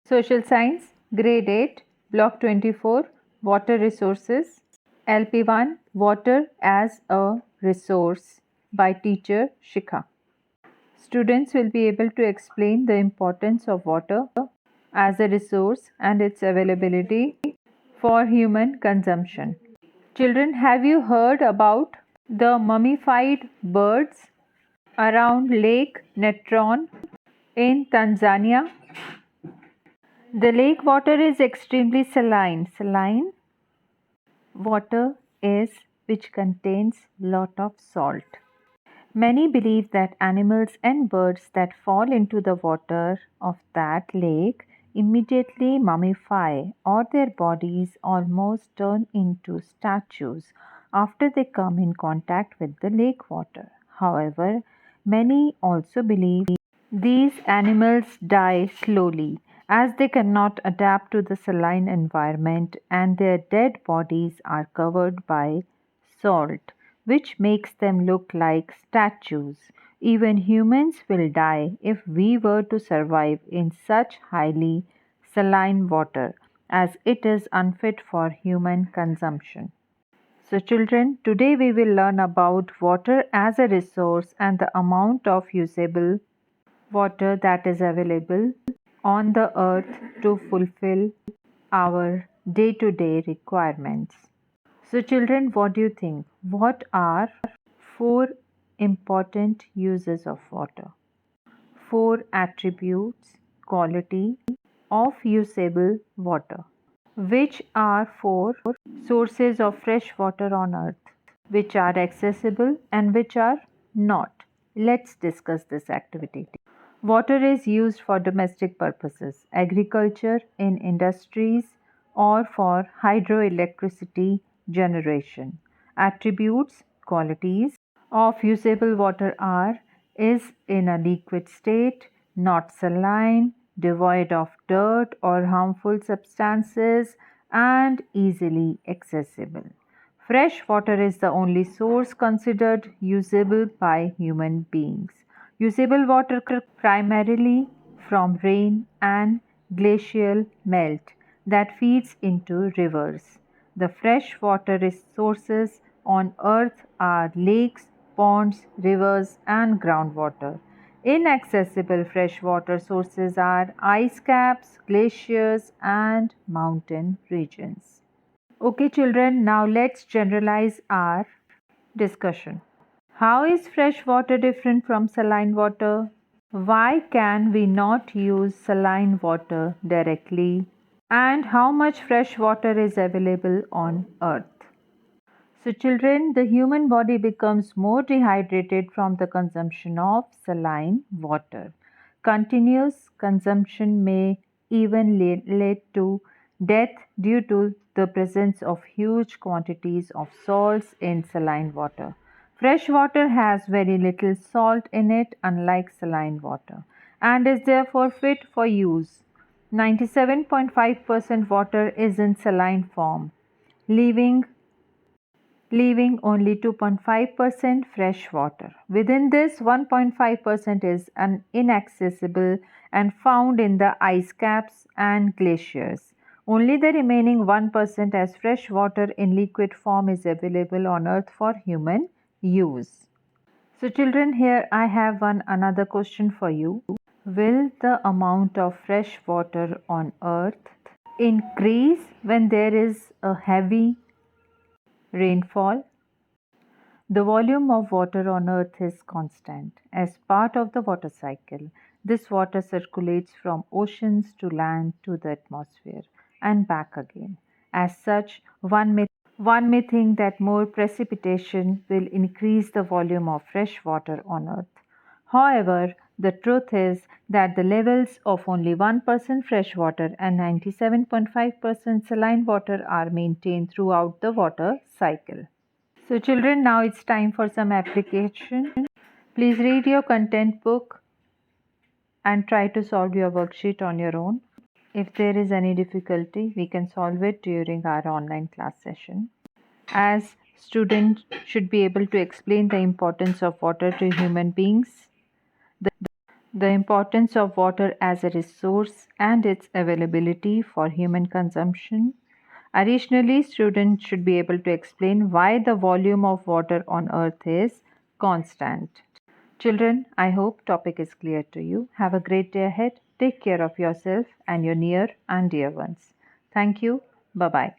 Social Science, Grade 8, Block 24, Water Resources, LP1, Water as a Resource by teacher Shikha. Students will be able to explain the importance of water as a resource and its availability for human consumption. Children, have you heard about the mummified birds around Lake Natron in Tanzania? The lake water is extremely saline. Saline water is which contains lot of salt. Many believe that animals and birds that fall into the water of that lake immediately mummify or their bodies almost turn into statues after they come in contact with the lake water. However, many also believe these animals die slowly as they cannot adapt to the saline environment and their dead bodies are covered by salt, which makes them look like statues. Even humans will die if we were to survive in such highly saline water, as it is unfit for human consumption. So, children, today we will learn about water as a resource and the amount of usable water that is available on the earth to fulfill our day to day requirements. So, children, what do you think? What are four important uses of water? Four attributes, quality of usable water. Which are four sources of fresh water on earth? Which are accessible and which are not? Let's discuss this activity. Water is used for domestic purposes, agriculture, in industries, or for hydroelectricity generation. Attributes, qualities of usable water are is in a liquid state, not saline, devoid of dirt or harmful substances, and easily accessible. Fresh water is the only source considered usable by human beings. Usable water primarily from rain and glacial melt that feeds into rivers. The fresh water resources on earth are lakes, ponds, rivers, and groundwater. Inaccessible freshwater sources are ice caps, glaciers, and mountain regions. Okay, children, now let's generalize our discussion. How is fresh water different from saline water? Why can we not use saline water directly? And how much fresh water is available on earth? So, children, the human body becomes more dehydrated from the consumption of saline water. Continuous consumption may even lead to death due to the presence of huge quantities of salts in saline water. Fresh water has very little salt in it, unlike saline water, and is therefore fit for use. 97.5% water is in saline form, leaving only 2.5% fresh water. Within this, 1.5% is inaccessible and found in the ice caps and glaciers. Only the remaining 1% as fresh water in liquid form is available on earth for human use. So children, here I have another question for you. Will the amount of fresh water on earth increase when there is a heavy rainfall? The volume of water on earth is constant. As part of the water cycle, this water circulates from oceans to land to the atmosphere and back again. As such, one may think that more precipitation will increase the volume of fresh water on earth. However, the truth is that the levels of only 1% fresh water and 97.5% saline water are maintained throughout the water cycle. So, children, now it's time for some application. Please read your content book and try to solve your worksheet on your own. If there is any difficulty, we can solve it during our online class session. As students should be able to explain the importance of water to human beings, the importance of water as a resource and its availability for human consumption. Additionally, students should be able to explain why the volume of water on earth is constant. Children, I hope topic is clear to you. Have a great day ahead. Take care of yourself and your near and dear ones. Thank you. Bye bye.